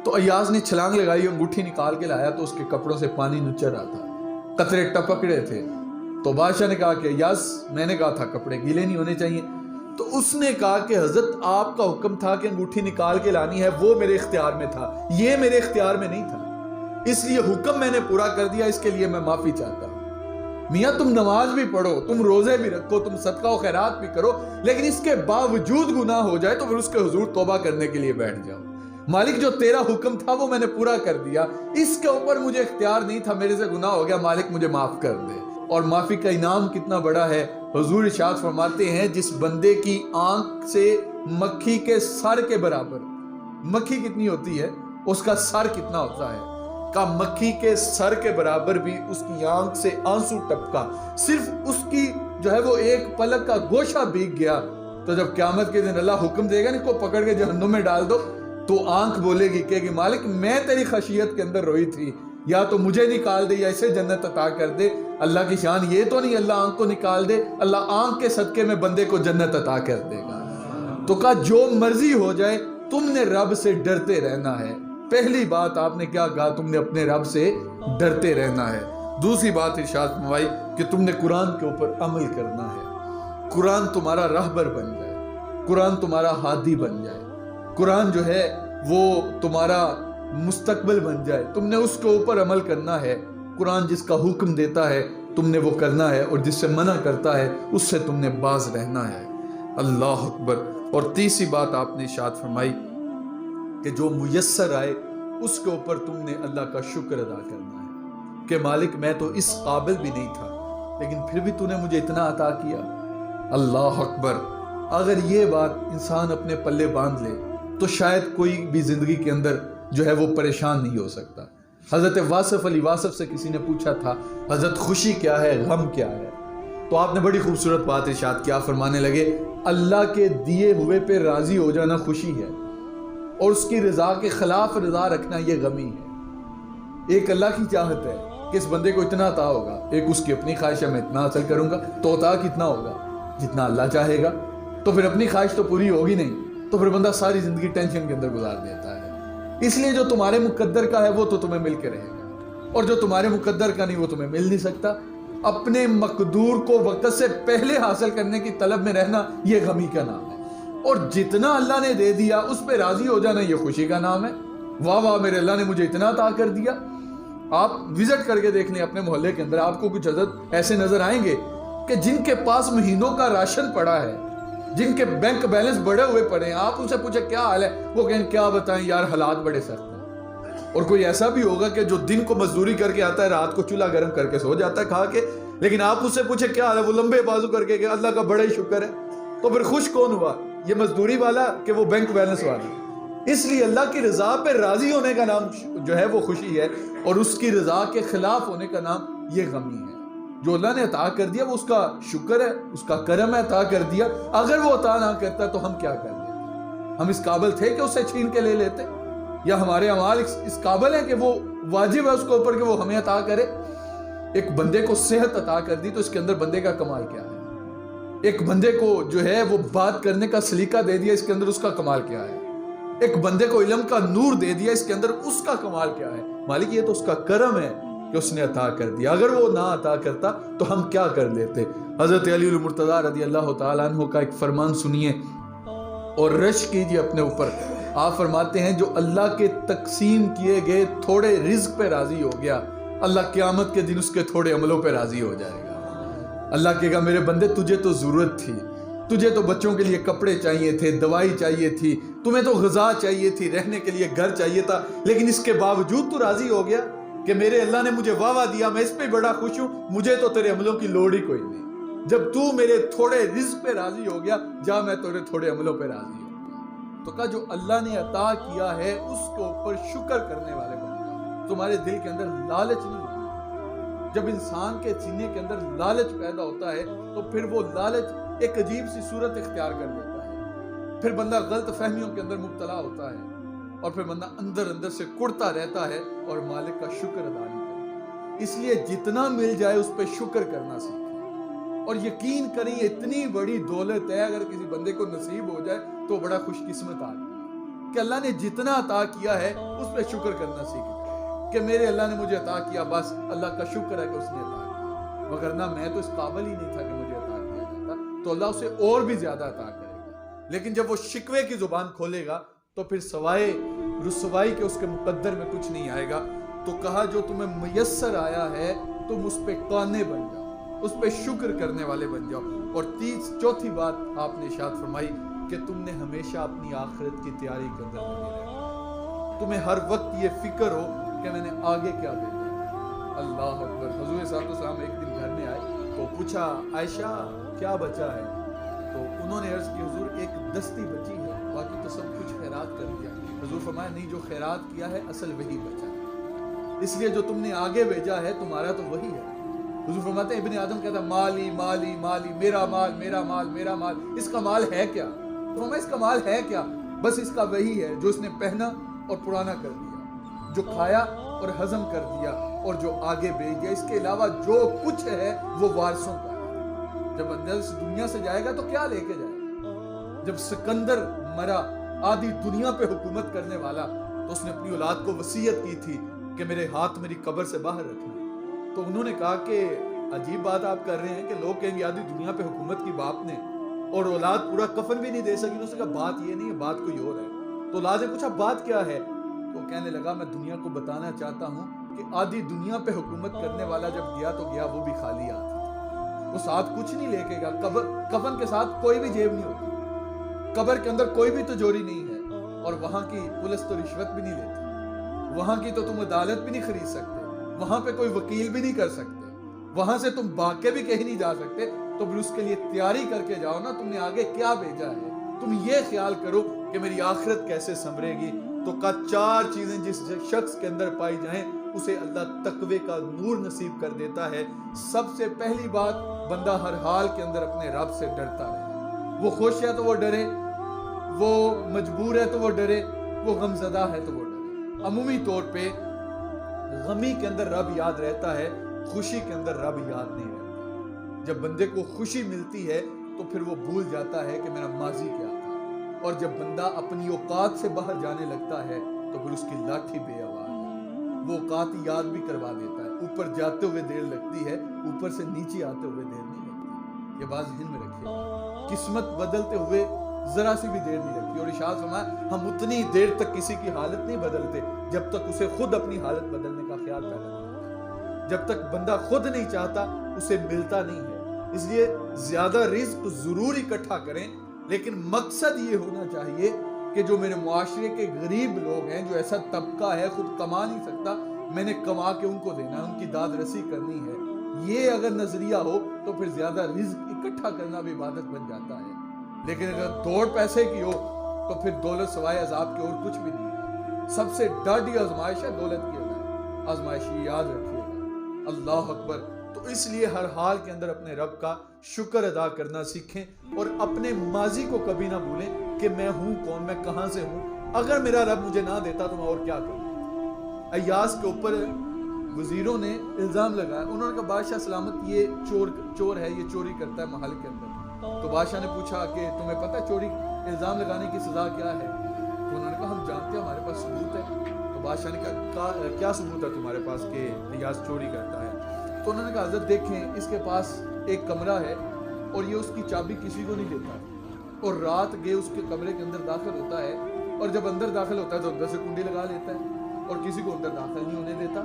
تو ایاز نے چھلانگ لگائی، انگوٹھی نکال کے لایا تو اس کے کپڑوں سے پانی نچر رہا تھا، قطرے ٹپک رہے تھے۔ تو بادشاہ نے کہا کہ ایاز میں نے کہا تھا کپڑے گیلے نہیں ہونے چاہیے۔ تو اس نے کہا کہ حضرت آپ کا حکم تھا کہ انگوٹھی نکال کے لانی ہے، وہ میرے اختیار میں تھا، یہ میرے اختیار میں نہیں تھا، اس لیے حکم میں نے پورا کر دیا، اس کے لیے میں معافی چاہتا ہوں۔ میاں تم نماز بھی پڑھو، تم روزے بھی رکھو، تم صدقہ و خیرات بھی کرو، لیکن اس کے باوجود گناہ ہو جائے تو پھر اس کے حضور توبہ کرنے کے لیے بیٹھ جاؤ۔ مالک جو تیرا حکم تھا وہ میں نے پورا کر دیا، اس کے اوپر مجھے اختیار نہیں تھا، میرے سے گناہ ہو گیا، مالک مجھے معاف کر دے۔ اور معافی کا انعام کتنا بڑا ہے، حضور ارشاد فرماتے ہیں جس بندے کی آنکھ سے مکھی کے سر کے برابر، مکھی کتنی ہوتی ہے اس کا سر کتنا ہوتا ہے، کا مکھی کے سر کے برابر بھی اس کی آنکھ سے آنسو ٹپکا، صرف اس کی جو ہے وہ ایک پلک کا گوشہ بھیگ گیا، تو جب قیامت کے دن اللہ حکم دے گا نا کو پکڑ کے جہنم میں ڈال دو، تو آنکھ بولے گی کہ مالک میں تیری خشیت کے اندر روئی تھی، یا تو مجھے نکال دے یا اسے جنت عطا کر دے۔ اللہ کی شان یہ تو نہیں اللہ آنکھ کو نکال دے، اللہ آنکھ کے صدقے میں بندے کو جنت عطا کر دے گا۔ تو کہا جو مرضی ہو جائے تم نے رب سے ڈرتے رہنا ہے۔ پہلی بات آپ نے کیا کہا، تم نے اپنے رب سے ڈرتے رہنا ہے۔ دوسری بات ارشاد فرمائی کہ تم نے قرآن کے اوپر عمل کرنا ہے، قرآن تمہارا راہبر بن جائے، قرآن تمہارا ہادی بن جائے، قرآن جو ہے وہ تمہارا مستقبل بن جائے، تم نے اس کے اوپر عمل کرنا ہے۔ قرآن جس کا حکم دیتا ہے تم نے وہ کرنا ہے، اور جس سے منع کرتا ہے اس سے تم نے باز رہنا ہے۔ اللہ اکبر۔ اور تیسری بات آپ نے ارشاد فرمائی کہ جو میسر آئے اس کے اوپر تم نے اللہ کا شکر ادا کرنا ہے کہ مالک میں تو اس قابل بھی نہیں تھا لیکن پھر بھی تو نے مجھے اتنا عطا کیا۔ اللہ اکبر۔ اگر یہ بات انسان اپنے پلے باندھ لے تو شاید کوئی بھی زندگی کے اندر جو ہے وہ پریشان نہیں ہو سکتا۔ حضرت واصف علی واصف سے کسی نے پوچھا تھا حضرت خوشی کیا ہے، غم کیا ہے، تو آپ نے بڑی خوبصورت بات ارشاد کیا، فرمانے لگے اللہ کے دیے ہوئے پہ راضی ہو جانا خوشی ہے، اور اس کی رضا کے خلاف رضا رکھنا یہ غمی ہے۔ ایک اللہ کی چاہت ہے کہ اس بندے کو اتنا عطا ہوگا، ایک اس کی اپنی خواہش ہے میں اتنا حاصل کروں گا، تو عطا کتنا ہوگا جتنا اللہ چاہے گا، تو پھر اپنی خواہش تو پوری ہوگی نہیں، تو پھر بندہ ساری زندگی ٹینشن کے اندر گزار دیتا ہے۔ اس لیے جو تمہارے مقدر کا ہے وہ تو تمہیں مل کے رہے گا، اور جو تمہارے مقدر کا نہیں وہ تمہیں مل نہیں سکتا۔ اپنے مقدور کو وقت سے پہلے حاصل کرنے کی طلب میں رہنا یہ غمی کا نام ہے، اور جتنا اللہ نے دے دیا اس پہ راضی ہو جانا یہ خوشی کا نام ہے۔ واہ واہ میرے اللہ نے مجھے اتنا عطا کر دیا۔ آپ وزٹ کر کے دیکھ لیں اپنے محلے کے اندر، آپ کو کچھ حضرت ایسے نظر آئیں گے کہ جن کے پاس مہینوں کا راشن پڑا ہے، جن کے بینک بیلنس بڑے ہوئے پڑے ہیں، آپ ان سے پوچھیں کیا حال ہے، وہ کہیں کیا بتائیں یار حالات بڑے سخت ہیں۔ اور کوئی ایسا بھی ہوگا کہ جو دن کو مزدوری کر کے آتا ہے، رات کو چولہا گرم کر کے سو جاتا ہے کھا کے، لیکن آپ اس سے پوچھیں کیا حال ہے، وہ لمبے بازو کر کے کہ اللہ کا بڑا ہی شکر ہے۔ تو پھر خوش کون ہوا، یہ مزدوری والا کہ وہ بینک بیلنس والا؟ اس لیے اللہ کی رضا پہ راضی ہونے کا نام جو ہے وہ خوشی ہے، اور اس کی رضا کے خلاف ہونے کا نام یہ غمی ہے۔ جو اللہ نے عطا کر دیا وہ اس کا شکر ہے، اس کا کرم ہے، عطا کر دیا۔ اگر وہ عطا نہ کرتا تو ہم کیا کر لیتے؟ ہم اس قابل تھے کہ اسے چھین کے لے لیتے؟ یا ہمارے اعمال اس قابل ہیں کہ وہ واجب ہے اس کے اوپر کہ وہ ہمیں عطا کرے؟ ایک بندے کو صحت عطا کر دی تو اس کے اندر بندے کا کمال کیا ہے؟ ایک بندے کو جو ہے وہ بات کرنے کا سلیقہ دے دیا، اس کے اندر اس کا کمال کیا ہے؟ ایک بندے کو علم کا نور دے دیا، اس کے اندر اس کا کمال کیا ہے؟ مالک یہ تو اس کا کرم ہے کہ اس نے عطا کر دیا، اگر وہ نہ عطا کرتا تو ہم کیا کر لیتے؟ حضرت علی المرتضیٰ رضی اللہ تعالیٰ عنہ کا ایک فرمان سنیے اور رشک کیجئے اپنے اوپر۔ آپ فرماتے ہیں جو اللہ کے تقسیم کیے گئے تھوڑے رزق پہ راضی ہو گیا، اللہ قیامت کے دن اس کے تھوڑے عملوں پہ راضی ہو جائے گا۔ اللہ کہے گا میرے بندے تجھے تو ضرورت تھی، تجھے تو بچوں کے لیے کپڑے چاہیے تھے، دوائی چاہیے تھی، تمہیں تو غذا چاہیے تھی، رہنے کے لیے گھر چاہیے تھا، لیکن اس کے باوجود تو راضی ہو گیا کہ میرے اللہ نے مجھے واہ دیا، میں اس پہ بڑا خوش ہوں، مجھے تو تیرے عملوں کی لوڑ ہی کوئی نہیں۔ جب تو میرے تھوڑے رزق پہ راضی ہو گیا، جا میں تیرے تھوڑے عملوں پہ راضی ہوں۔ تو کہا جو اللہ نے عطا کیا ہے اس کے اوپر شکر کرنے والے بن جاؤ۔ تمہارے دل کے اندر لالچ نہیں ہوگا۔ جب انسان کے سینے کے اندر لالچ پیدا ہوتا ہے تو پھر وہ لالچ ایک عجیب سی صورت اختیار کر لیتا ہے، پھر بندہ غلط فہمیوں کے اندر مبتلا ہوتا ہے، اور پھر بندہ اندر اندر سے کڑتا رہتا ہے اور مالک کا شکر ادا نہیں کرتا۔ اس لیے جتنا مل جائے اس پہ شکر کرنا سیکھیں، اور یقین کریں اتنی بڑی دولت ہے اگر کسی بندے کو نصیب ہو جائے تو بڑا خوش قسمت آدمی کہ اللہ نے جتنا عطا کیا ہے اس پہ شکر کرنا سیکھ کہ میرے اللہ نے مجھے عطا کیا، بس اللہ کا شکر ہے کہ اس نے عطا کیا، وگرنہ میں تو اس قابل ہی نہیں تھا کہ مجھے عطا کیا جاتا، تو اللہ اسے اور بھی زیادہ عطا کرے گا۔ لیکن جب وہ شکوے کی زبان کھولے گا تو پھر سوائے رسوائی کے اس کے مقدر میں کچھ نہیں آئے گا۔ تو کہا جو تمہیں میسر آیا ہے تم اس پہ قانے بن جاؤ، اس پہ شکر کرنے والے بن جاؤ۔ اور چوتھی بات آپ نے ارشاد فرمائی کہ تم نے ہمیشہ اپنی آخرت کی تیاری کے اندر لگے رہنا، تمہیں ہر وقت یہ فکر ہو کہ میں نے آگے کیا بھیجا۔ اللہ اکبر۔ حضور صلی اللہ علیہ وسلم ایک دن گھر میں آئے تو پوچھا عائشہ کیا بچا ہے؟ تو انہوں نے عرض کی حضور ایک دستی بچی ہے، باقی تو سب کچھ خیرات کر دیا۔ حضور فرمایا نہیں، جو خیرات کیا ہے اصل وہی بچا ہے، اس لیے جو تم نے آگے بھیجا ہے تمہارا تو وہی ہے۔ حضور فرماتے ہیں ابن آدم کہتا ہے مالی مالی مالی، میرا مال میرا مال میرا مال، اس کا مال ہے کیا؟ فرمایا اس کا مال ہے کیا؟ بس اس کا وہی ہے جو اس نے پہنا اور پرانا کر دیا، جو کھایا اور ہضم کر دیا اور جو آگے بھیج دیا، اس کے علاوہ جو کچھ ہے وہ وارثوں کا ہے۔ جب اندر اس دنیا سے جائے گا تو کیا لے کے جائے گا؟ جب سکندر مرا آدھی دنیا پہ حکومت کرنے والا تو اس نے اپنی اولاد کو وصیت کی تھی کہ میرے ہاتھ میری قبر سے باہر رکھنا۔ تو انہوں نے کہا کہ عجیب بات آپ کر رہے ہیں کہ لوگ کہیں گے آدھی دنیا پہ حکومت کی باپ نے اور اولاد پورا کفن بھی نہیں دے سکی۔ انہوں نے کہا بات یہ نہیں ہے، بات کوئی اور ہے۔ تو اولاد نے پوچھا بات کیا ہے؟ تو کہنے لگا میں دنیا کو بتانا چاہتا ہوں کہ آدھی دنیا پہ حکومت کرنے والا جب گیا تو گیا وہ بھی خالی ہاتھ تھا، وہ ساتھ کچھ نہیں لے کے گیا، کفن کے ساتھ کوئی بھی جیب نہیں ہوتی، قبر کے اندر کوئی بھی تجوری نہیں ہے، اور وہاں کی پولیس تو رشوت بھی نہیں لیتی، وہاں کی تو تم عدالت بھی نہیں خرید سکتے، وہاں پہ کوئی وکیل بھی نہیں کر سکتے، وہاں سے تم بھاگ کے بھی کہیں نہیں جا سکتے۔ تو پھر اس کے لیے تیاری کر کے جاؤ نا، تم نے آگے کیا بھیجا ہے، تم یہ خیال کرو کہ میری آخرت کیسے سنورے گی۔ تو کا 4 چیزیں جس شخص کے اندر پائی جائیں اسے اللہ تقوی کا نور نصیب کر دیتا ہے۔ سب سے پہلی بات، بندہ ہر حال کے اندر اپنے رب سے ڈرتا رہے، وہ خوش ہے تو وہ ڈرے، وہ مجبور ہے تو وہ ڈرے، وہ غمزدہ ہے تو وہ ڈرے۔ عمومی طور پہ غمی کے اندر رب یاد رہتا ہے، خوشی کے اندر رب یاد نہیں رہتا۔ جب بندے کو خوشی ملتی ہے تو پھر وہ بھول جاتا ہے کہ میرا ماضی کیا تھا، اور جب بندہ اپنی اوقات سے باہر جانے لگتا ہے تو پھر اس کی لاٹھی بے آواز ہے، وہ اوقات یاد بھی کروا دیتا ہے۔ اوپر جاتے ہوئے دیر لگتی ہے، اوپر سے نیچے آتے ہوئے دیر نہیں لگتی، یہ بات ذہن میں رکھیے۔ قسمت بدلتے ہوئے ذرا سی بھی دیر نہیں لگتی، اور ارشاد فرمایا ہم اتنی دیر تک کسی کی حالت نہیں بدلتے جب تک اسے خود اپنی حالت بدلنے کا خیال پیدا نہیں ہوتا۔ جب تک بندہ خود نہیں چاہتا اسے ملتا نہیں ہے۔ اس لیے زیادہ رزق ضرور اکٹھا کریں، لیکن مقصد یہ ہونا چاہیے کہ جو میرے معاشرے کے غریب لوگ ہیں، جو ایسا طبقہ ہے خود کما نہیں سکتا، میں نے کما کے ان کو دینا ہے، ان کی داد رسی کرنی ہے، یہ اگر نظریہ ہو تو پھر زیادہ رزق اکٹھا کرنا بھی عبادت بن جاتا ہے۔ لیکن اگر دوڑ پیسے کی ہو تو پھر دولت سوائے عذاب کے اور کچھ بھی نہیں ہے۔ سب سے ڈاڈی آزمائش ہے دولت کی آزمائش، یاد رکھیے گا۔ اللہ اکبر۔ تو اس لیے ہر حال کے اندر اپنے رب کا شکر ادا کرنا سیکھیں، اور اپنے ماضی کو کبھی نہ بھولیں کہ میں ہوں کون، میں کہاں سے ہوں۔ اگر میرا رب مجھے نہ دیتا تو میں اور کیا کروں۔ ایاز کے اوپر وزیروں نے الزام لگایا، انہوں نے کہا بادشاہ سلامت یہ چور ہے، یہ چوری کرتا ہے محل کے اندر۔ تو بادشاہ نے پوچھا کہ تمہیں پتہ چوری الزام لگانے کی سزا کیا ہے؟ تو انہوں نے کہا ہم جانتے ہیں، ہمارے پاس ثبوت ہے۔ تو بادشاہ نے کہا کیا ثبوت ہے تمہارے پاس کہ ایاز چوری کرتا ہے؟ تو انہوں نے کہا حضرت دیکھیں، اس کے پاس ایک کمرہ ہے اور یہ اس کی چابی کسی کو نہیں دیتا، اور رات گئے اس کے کمرے کے اندر داخل ہوتا ہے، اور جب اندر داخل ہوتا ہے تو اندر سے کنڈی لگا لیتا ہے اور کسی کو اندر داخل نہیں ہونے دیتا۔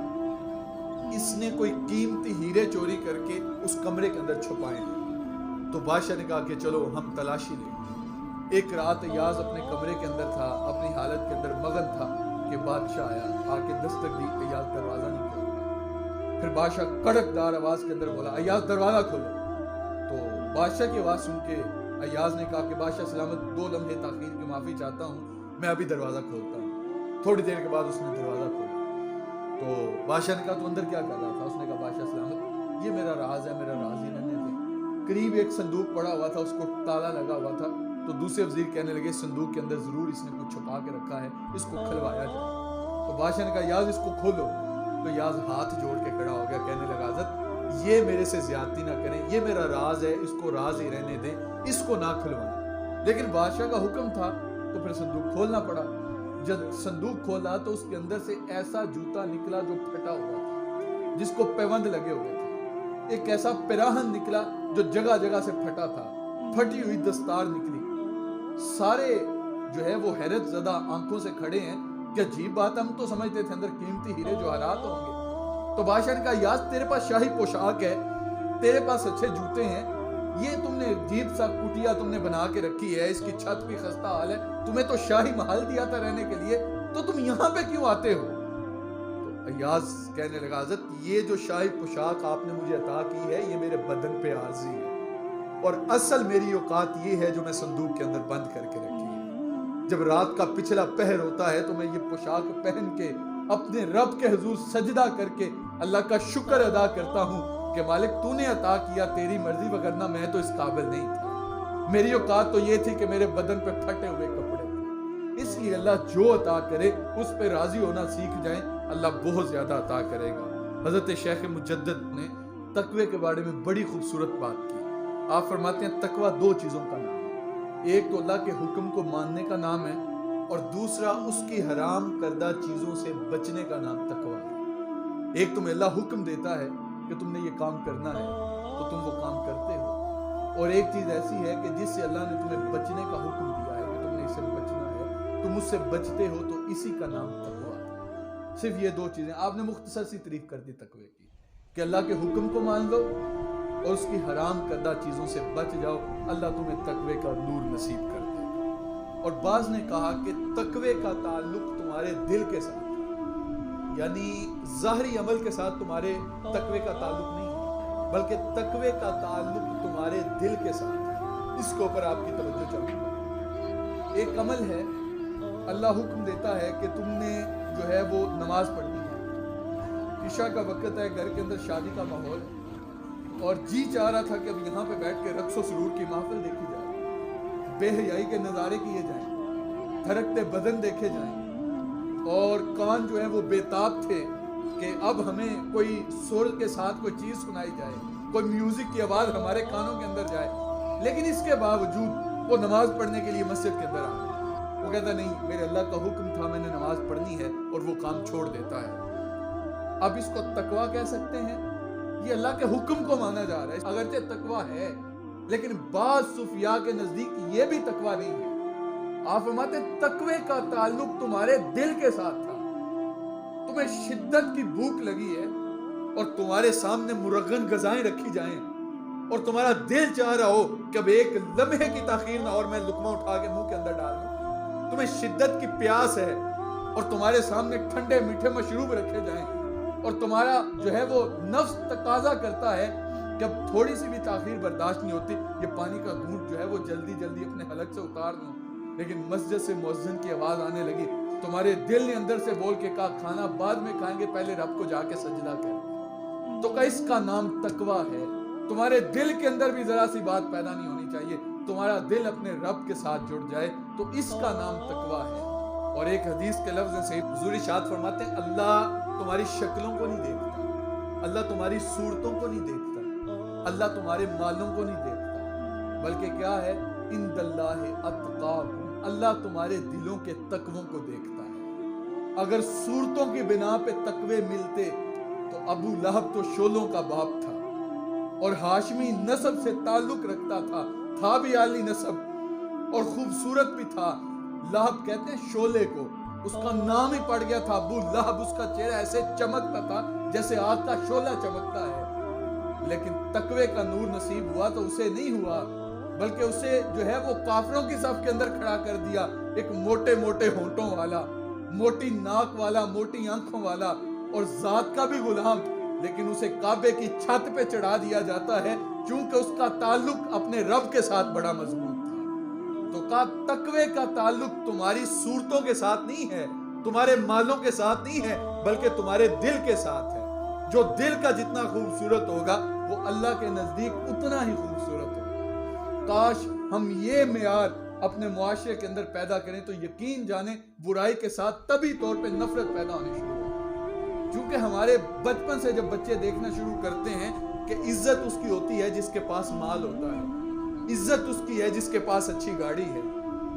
اس نے کوئی قیمتی ہیرے چوری کر کے اس کمرے کے اندر چھپائے ہیں۔ تو بادشاہ نے کہا کہ چلو ہم تلاشی لیں۔ ایک رات ایاز اپنے کمرے کے اندر تھا، اپنی حالت کے اندر مگن تھا کہ بادشاہ آیا، آ کے دستک دی، ایاز دروازہ نہیں کھولا۔ پھر بادشاہ کڑک دار آواز کے اندر بولا ایاز دروازہ کھولو۔ تو بادشاہ کی آواز سن کے ایاز نے کہا کہ بادشاہ سلامت 2 لمحے تاخیر کی معافی چاہتا ہوں، میں ابھی دروازہ کھولتا ہوں۔ تھوڑی دیر کے بعد اس نے دروازہ کھولا۔ تو بادشاہ نے کہا تو اندر کیا کر رہا تھا؟ اس نے کہا بادشاہ سلامت یہ میرا راز ہے، میرا راز ہی رہنے دیں۔ قریب ایک صندوق پڑا ہوا تھا، اس کو تالا لگا ہوا تھا۔ تو دوسرے وزیر کہنے لگے صندوق کے اندر ضرور اس نے کچھ چھپا کے رکھا ہے، اس کو کھلوایا جائے۔ تو بادشاہ نے کہا یاز اس کو کھولو۔ تو یاز ہاتھ جوڑ کے کھڑا ہو گیا، کہنے لگا حضرت یہ میرے سے زیادتی نہ کریں، یہ میرا راز ہے، اس کو راز ہی رہنے دیں، اس کو نہ کھلوائیں۔ لیکن بادشاہ کا حکم تھا تو پھر صندوق کھولنا پڑا۔ جب صندوق کھولا تو اس کے اندر سے ایسا جوتا نکلا جو پھٹا ہوا تھا، جس کو پیوند لگے ہوئے تھے۔ ایک ایسا پیراہن نکلا جو جگہ جگہ سے پھٹا تھا، پھٹی ہوئی دستار نکلی۔ سارے جو ہے وہ حیرت زدہ آنکھوں سے کھڑے ہیں کہ عجیب بات، ہم تو سمجھتے تھے اندر قیمتی ہیرے جواہرات ہوں گے۔ تو بادشاہ نے کہا یاز تیرے پاس شاہی پوشاک ہے، تیرے پاس اچھے جوتے ہیں، یہ تم نے عجیب سا کٹیا تم نے بنا کے رکھی ہے، اس کی چھت بھی خستہ حال ہے، تمہیں تو شاہی محل دیا تھا رہنے کے لیے، تو تم یہاں پہ کیوں آتے ہو؟ تو ایاز کہنے لگا حضرت یہ جو شاہی پوشاک آپ نے مجھے عطا کی ہے یہ میرے بدن پہ عارضی ہے، اور اصل میری اوقات یہ ہے جو میں صندوق کے اندر بند کر کے رکھی ہے۔ جب رات کا پچھلا پہر ہوتا ہے تو میں یہ پوشاک پہن کے اپنے رب کے حضور سجدہ کر کے اللہ کا شکر ادا کرتا ہوں کہ مالک تو نے عطا کیا، تیری مرضی، وگرنہ میں تو اس قابل نہیں تھا۔ میری اوقات تو یہ تھی کہ میرے بدن پہ پھٹے ہوئے کپڑے تھے۔ اس لیے اللہ جو عطا کرے اس پہ راضی ہونا سیکھ جائیں، اللہ بہت زیادہ عطا کرے گا۔ حضرت شیخ مجدد نے تقوی کے بارے میں بڑی خوبصورت بات کی۔ آپ فرماتے ہیں تقوی 2 چیزوں کا نام ہے، ایک تو اللہ کے حکم کو ماننے کا نام ہے، اور دوسرا اس کی حرام کردہ چیزوں سے بچنے کا نام تقوی ہے۔ ایک تمہیں اللہ حکم دیتا ہے کہ تم نے یہ کام کرنا ہے تو تم وہ کام کرتے ہو، اور ایک چیز ایسی ہے کہ جس سے اللہ نے تمہیں بچنے کا حکم دیا ہے کہ تم نے اسے بچنا ہے، تم اس سے بچتے ہو، تو اسی کا نام تقوی ہے۔ صرف یہ 2 چیزیں آپ نے مختصر سی تعریف کر دی تقوی کی، کہ اللہ کے حکم کو مان لو اور اس کی حرام کردہ چیزوں سے بچ جاؤ، اللہ تمہیں تقوی کا نور نصیب کر دے گا۔ اور بعض نے کہا کہ تقوی کا تعلق تمہارے دل کے ساتھ، یعنی ظاہری عمل کے ساتھ تمہارے تقوی کا تعلق نہیں ہے، بلکہ تقوی کا تعلق تمہارے دل کے ساتھ ہے۔ اس کے اوپر آپ کی توجہ چاہیے۔ ایک عمل ہے، اللہ حکم دیتا ہے کہ تم نے جو ہے وہ نماز پڑھنی ہے، عشاء کا وقت ہے، گھر کے اندر شادی کا ماحول ہے، اور جی چاہ رہا تھا کہ اب یہاں پہ بیٹھ کے رقص و سرور کی محفل دیکھی جائے، بے حیائی کے نظارے کیے جائیں، تھرکتے بدن دیکھے جائیں، اور کان جو ہیں وہ بےتاب تھے کہ اب ہمیں کوئی سر کے ساتھ کوئی چیز سنائی جائے، کوئی میوزک کی آواز ہمارے کانوں کے اندر جائے، لیکن اس کے باوجود وہ نماز پڑھنے کے لیے مسجد کے اندر آ گیا۔ وہ کہتا نہیں، میرے اللہ کا حکم تھا، میں نے نماز پڑھنی ہے، اور وہ کام چھوڑ دیتا ہے۔ اب اس کو تقوی کہہ سکتے ہیں؟ یہ اللہ کے حکم کو مانا جا رہا ہے، اگرچہ تقوی ہے، لیکن بعض صوفیاء کے نزدیک یہ بھی تقوی نہیں ہے۔ آپ فرماتے تقوی کا تعلق تمہارے دل کے ساتھ تھا۔ تمہیں شدت کی بھوک لگی ہے اور تمہارے سامنے مرغن غذائیں رکھی جائیں، اور تمہارا دل چاہ رہا ہو کہ اب ایک لمحے کی تاخیر نہ اور میں لقمہ اٹھا کے منہ کے اندر ڈال دوں، تمہیں شدت کی پیاس ہے اور تمہارے سامنے ٹھنڈے میٹھے مشروب رکھے جائیں اور تمہارا جو ہے وہ نفس تقاضا کرتا ہے کہ اب تھوڑی سی بھی تاخیر برداشت نہیں ہوتی، یہ پانی کا گھونٹ جو ہے وہ جلدی جلدی اپنے حلق سے اتار دوں، لیکن مسجد سے مؤذن کی آواز آنے لگی، تمہارے دل نے اندر سے بول کے کہا کھانا بعد میں کھائیں گے، پہلے رب کو جا کے سجدہ کریں، تو اس کا نام تقویٰ ہے۔ تمہارے دل کے اندر بھی ذرا سی بات پیدا نہیں ہونی چاہیے، تمہارا دل اپنے رب کے ساتھ جڑ جائے تو اس کا نام تقویٰ ہے۔ اور ایک حدیث کے لفظ سے حضور ارشاد فرماتے ہیں اللہ تمہاری شکلوں کو نہیں دیکھتا، اللہ تمہاری صورتوں کو نہیں دیکھتا، اللہ تمہارے مالوں کو نہیں دیکھتا، بلکہ کیا ہے ان اللہ اتقاکم، اللہ تمہارے دلوں کے تقووں کو دیکھتا ہے۔ اگر صورتوں کی بنا پہ تقوے ملتے تو ابو لہب تو شولوں کا باپ تھا اور ہاشمی نسب سے تعلق رکھتا تھا بھی عالی نسب اور خوبصورت بھی تھا۔ لہب کہتے ہیں شولے کو، اس کا نام ہی پڑ گیا تھا ابو لہب، اس کا چہرہ ایسے چمکتا تھا جیسے آگ کا شولہ چمکتا ہے، لیکن تقوی کا نور نصیب ہوا تو اسے نہیں ہوا، بلکہ اسے جو ہے وہ کافروں کی صف کے اندر کھڑا کر دیا، ایک موٹے موٹے ہونٹوں والا، موٹی ناک والا، موٹی آنکھوں والا اور ذات کا بھی غلام، لیکن اسے کعبے کی چھت پہ چڑھا دیا جاتا ہے چونکہ اس کا تعلق اپنے رب کے ساتھ بڑا مضبوط تھا۔ تو کہا تقوی کا تعلق تمہاری صورتوں کے ساتھ نہیں ہے، تمہارے مالوں کے ساتھ نہیں ہے، بلکہ تمہارے دل کے ساتھ ہے۔ جو دل کا جتنا خوبصورت ہوگا وہ اللہ کے نزدیک اتنا ہی خوبصورت ہوگا۔ کاش ہم یہ معیار اپنے معاشرے کے اندر پیدا کریں تو یقین جانیں برائی کے ساتھ طبعی طور پہ نفرت پیدا ہونی شروع ہوگی، کیونکہ ہمارے بچپن سے جب بچے دیکھنا شروع کرتے ہیں کہ عزت اس کی ہوتی ہے جس کے پاس مال ہوتا ہے، عزت اس کی ہے جس کے پاس اچھی گاڑی ہے،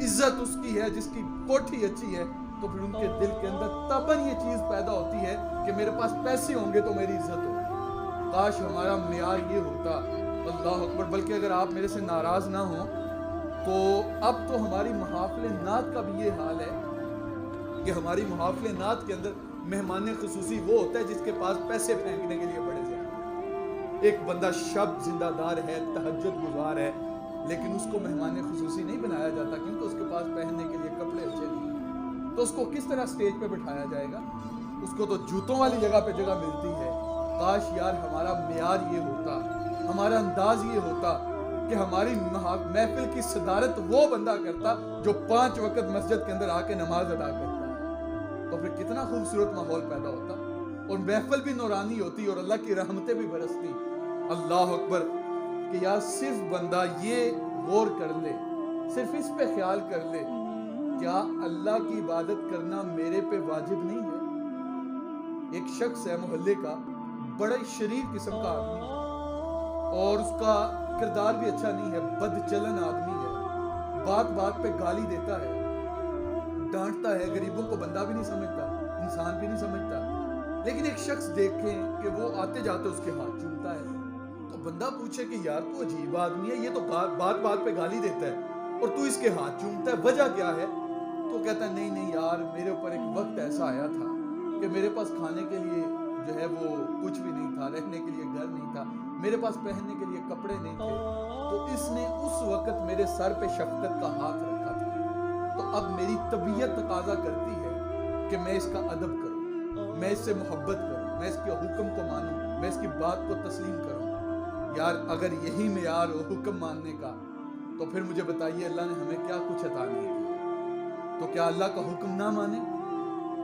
عزت اس کی ہے جس کی کوٹھی اچھی ہے، تو پھر ان کے دل کے اندر طبعاً یہ چیز پیدا ہوتی ہے کہ میرے پاس پیسے ہوں گے تو میری عزت ہوگی۔ کاش ہمارا معیار یہ ہوتا، اللہ اکبر۔ بلکہ اگر آپ میرے سے ناراض نہ ہوں تو اب تو ہماری محافل نعت کا بھی یہ حال ہے کہ ہماری محافل نعت کے اندر مہمان خصوصی وہ ہوتا ہے جس کے پاس پیسے پھینکنے کے لیے بڑے زیادہ، ایک بندہ شب زندہ دار ہے، تہجد گزار ہے، لیکن اس کو مہمان خصوصی نہیں بنایا جاتا کیونکہ اس کے پاس پہننے کے لیے کپڑے اچھے نہیں ہیں، تو اس کو کس طرح سٹیج پہ بٹھایا جائے گا؟ اس کو تو جوتوں والی جگہ پہ جگہ ملتی ہے۔ کاش یار ہمارا معیار یہ ہوتا، ہمارا انداز یہ ہوتا کہ ہماری محفل کی صدارت وہ بندہ کرتا جو 5 وقت مسجد کے اندر آ کے نماز ادا کرتا ہے، تو پھر کتنا خوبصورت ماحول پیدا ہوتا اور محفل بھی نورانی ہوتی اور اللہ کی رحمتیں بھی برستی۔ اللہ اکبر کہ یار صرف بندہ یہ غور کر لے، صرف اس پہ خیال کر لے، کیا اللہ کی عبادت کرنا میرے پہ واجب نہیں ہے؟ ایک شخص ہے محلے کا، بڑا شریر قسم کا آدمی ہے اور اس کا کردار بھی اچھا نہیں ہے، بد چلن آدمی ہے، بات بات پہ گالی دیتا ہے، ڈانٹتا ہے، غریبوں کو بندہ بھی نہیں سمجھتا، انسان بھی نہیں سمجھتا، لیکن ایک شخص دیکھیں کہ وہ آتے جاتے اس کے ہاتھ چومتا ہے، تو بندہ پوچھے کہ یار تو عجیب آدمی ہے، یہ تو بات بات پہ گالی دیتا ہے اور تو اس کے ہاتھ چومتا ہے، وجہ کیا ہے؟ تو کہتا ہے نہیں یار میرے اوپر ایک وقت ایسا آیا تھا کہ میرے پاس کھانے کے لیے جو ہے وہ کچھ بھی نہیں تھا، رہنے کے لیے گھر نہیں تھا، میرے پاس پہننے کے لیے کپڑے نہیں تھے، تو اس نے اس وقت میرے سر پہ شفقت کا ہاتھ رکھا تھا، تو اب میری طبیعت تقاضا کرتی ہے کہ میں اس کا ادب کروں، میں اس سے محبت کروں، میں اس کے حکم کو مانوں، میں اس کی بات کو تسلیم کروں۔ یار اگر یہی معیار ہو حکم ماننے کا تو پھر مجھے بتائیے اللہ نے ہمیں کیا کچھ عطا نہیں کیا؟ تو کیا اللہ کا حکم نہ مانیں؟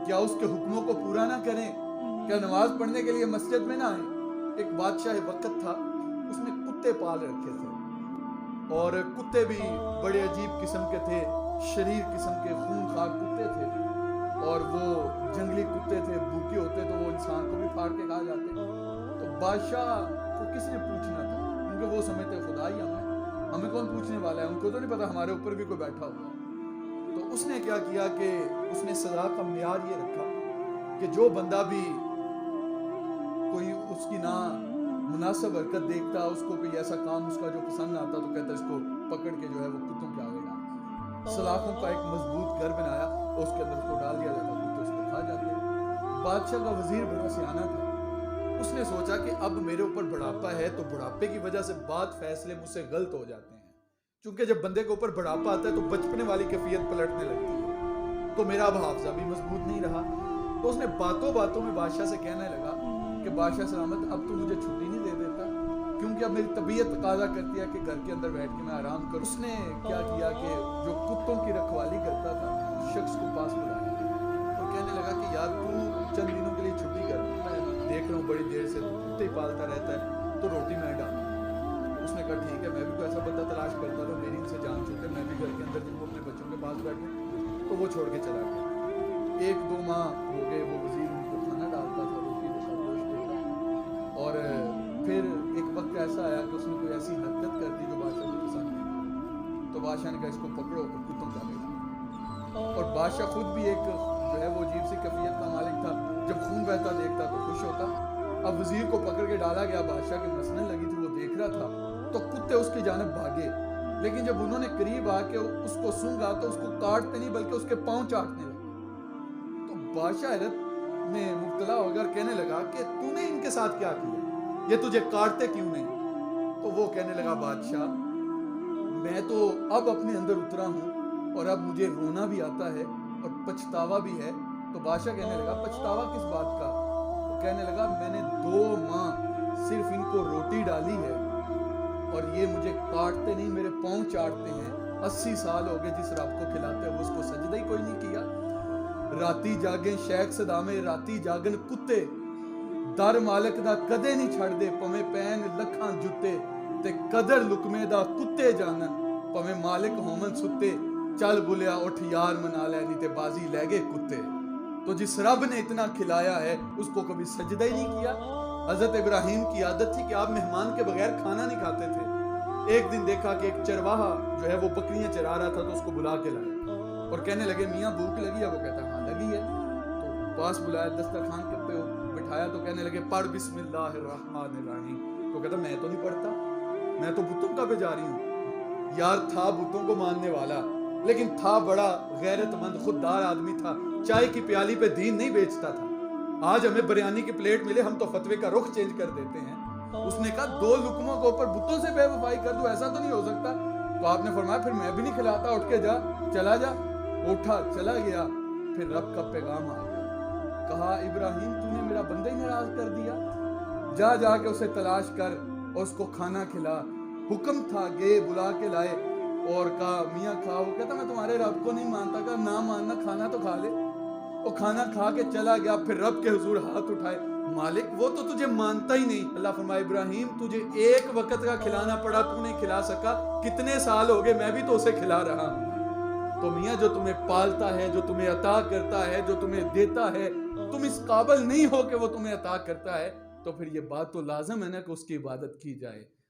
کیا اس کے حکموں کو پورا نہ کریں؟ کیا نماز پڑھنے کے لیے مسجد میں نہ آئیں؟ ایک بادشاہ وقت تھا، اس نے کتے پال رکھے تھے اور کتے بھی بڑے عجیب قسم کے تھے، شریر قسم کے خونخوار کتے تھے اور وہ جنگلی کتے تھے، بھوکے ہوتے تو وہ انسان کو بھی پھاڑ کے کھا جاتے۔ تو بادشاہ کو کس نے پوچھنا تھا کیونکہ وہ سمجھتے خدا ہی ہمیں کون پوچھنے والا ہے، ان کو تو نہیں پتا ہمارے اوپر بھی کوئی بیٹھا ہوا ہے۔ تو اس نے کیا کیا کہ اس نے سزا کا معیار یہ رکھا کہ جو بندہ بھی کوئی اس کی نہ مناسب حرکت دیکھتا، اس کو کوئی ایسا کام اس کا جو پسند نہ آتا تو کہتا اس کو پکڑ کے جو ہے وہ کتوں کے آگے ڈال، سلاخوں کا ایک مضبوط گھر بنایا اور اس کے اندر اس کو ڈال دیا جاتا، کتے اس کو کھا جاتے۔ بادشاہ کا وزیر بڑا سیانہ تھا، اس نے نے سوچا کہ اب میرے اوپر بڑھاپا ہے تو بڑھاپے کی وجہ سے بعض فیصلے مجھ سے غلط ہو جاتے ہیں، چونکہ جب بندے کے اوپر بڑھاپا آتا ہے تو بچپنے والی کیفیت پلٹنے لگتی ہے، تو میرا اب حافظہ بھی مضبوط نہیں رہا۔ تو اس نے باتوں باتوں میں بادشاہ سے کہنے لگا کہ بادشاہ سلامت اب تو مجھے چھٹی نہیں دے دیتا، کیونکہ اب میری طبیعت تقاضا کرتی ہے کہ گھر کے اندر بیٹھ کے میں آرام کروں۔ اس نے کیا کیا کہ جو کتوں کی رکھوالی کرتا تھا اس شخص کو پاس بلایا اور کہنے لگا کہ یار تو چند دنوں کے لیے چھٹی کر، میں دیکھ رہا ہوں بڑی دیر سے تو کتے ہی پالتا رہتا ہے، تو روٹی میں ڈالوں۔ اس نے کہا ٹھیک ہے، میں بھی کوئی ایسا بندہ تلاش کرتا تھا میری ان سے جان چھوٹے، میں بھی گھر کے اندر جب وہ اپنے بچوں کے پاس بیٹھوں تو وہ چھوڑ کے چلا گیا۔ 1-2 ماہ ہو گئے وہ وزیر ان کو کھانا ڈالتا تھا، روٹی دیتا، گوشت دیتا، اور پھر ایک وقت ایسا آیا کہ اس نے کوئی ایسی حرکت کر دی جو بادشاہ کو پسند نہیں، تو بادشاہ نے کہا اس کو پکڑو اور کتوں کا بیٹا۔ اور بادشاہ خود بھی ایک جو ہے وہ عجیب سی کیفیت کا مالک تھا، جب خون بہتا دیکھتا تو خوش ہوتا۔ اب وزیر کو پکڑ کے ڈالا گیا، بادشاہ کے مسنے لگی تھی، وہ دیکھ رہا تھا، تو کتے اس کی جانب بھاگے، لیکن جب انہوں نے قریب آ کے اس کو سونگا تو اس کو کاٹتے نہیں بلکہ اس کے پاؤں چاٹنے لگے۔ تو بادشاہ حیرت میں مبتلا ہو کر کہنے لگا کہ تو نے ان کے ساتھ کیا کیا، یہ تجھے کاٹتے کیوں نہیں؟ تو وہ کہنے لگا بادشاہ میں تو اب اپنے اندر اترا ہوں اور اب مجھے رونا بھی آتا ہے اور پچھتاوا بھی ہے۔ تو بادشاہ کہنے لگا پچھتاوا کس بات کا؟ تو کہنے لگا میں نے 2 ماہ صرف ان کو روٹی ڈالی ہے اور یہ مجھے کاٹتے نہیں، میرے پاؤں چاٹتے ہیں۔ 80 سال ہو گئے جس رب کو کھلاتے ہیں، وہ اس کو سجدہ ہی کوئی نہیں کیا۔ راتی جاگیں شیخ صدامے، راتی جاگن کتے، در مالک دا کدے نہیں چھڑ دے، پویں پین لکھاں جتے تے قدر لکمے دا کتے جانن، پویں مالک ہومن ستے، چل بلیا اٹھ یار منا لے نہیں تے بازی لے گئے کتے۔ تو جس رب نے اتنا کھلایا ہے اس کو کبھی سجدہ ہی نہیں کیا۔ حضرت ابراہیم کی عادت تھی کہ آپ مہمان کے بغیر کھانا نہیں کھاتے تھے۔ ایک دن دیکھا کہ ایک چرواہا جو ہے وہ بکریاں چرا رہا تھا، تو اس کو بلا کے لائے اور کہنے لگے میاں بھوک لگی ہے؟ وہ کہتا ہاں لگی ہے۔ تو پاس بلایا، دسترخوان کے پہ بٹھایا تو کہنے لگے پڑھ بسم اللہ الرحمن الرحیم۔ تو کہتا میں تو نہیں پڑھتا، میں تو بتوں کا پہ جا رہی ہوں۔ یار تھا بتوں کو ماننے والا، لیکن تھا بڑا غیرت مند خوددار آدمی تھا، چائے کی پیالی پہ دین نہیں بیچتا تھا۔ آج ہمیں بریانی کی پلیٹ ملے ہم تو فتوے کا رخ چینج کر دیتے ہیں۔ اس نے کہا 2 لقموں کے اوپر بتوں سے بے وفائی کر دوں، ایسا تو نہیں ہو سکتا۔ تو آپ نے فرمایا پھر میں بھی نہیں کھلاتا، اٹھ کے جا، چلا جا۔ اٹھا چلا گیا، پھر رب کا پیغام آ گیا، کہا ابراہیم تو نے میرا بندہ ہی ناراض کر دیا، جا کے اسے تلاش کر اور اس کو کھانا کھلا۔ حکم تھا گئے بلا کے لائے اور کہا میاں کھا۔ وہ کہتا میں تمہارے رب کو نہیں مانتا، کہا نہ ماننا، کھانا تو کھا لے۔ وہ کھانا کھا کے چلا گیا، پھر رب کے حضور ہاتھ اٹھائے، مالک وہ تو تجھے مانتا ہی نہیں۔ اللہ فرمائے ابراہیم تجھے ایک وقت کا کھلانا پڑا، تو نہیں کھلا سکا، کتنے سال ہو گئے میں بھی تو اسے کھلا رہا ہوں۔ تو میاں جو تمہیں پالتا ہے، جو تمہیں عطا کرتا ہے، جو تمہیں دیتا ہے، تم اس قابل نہیں ہو کہ وہ تمہیں عطا کرتا ہے، تو پھر یہ بات تو لازم ہے نا کہ اس کی عبادت کی جائے۔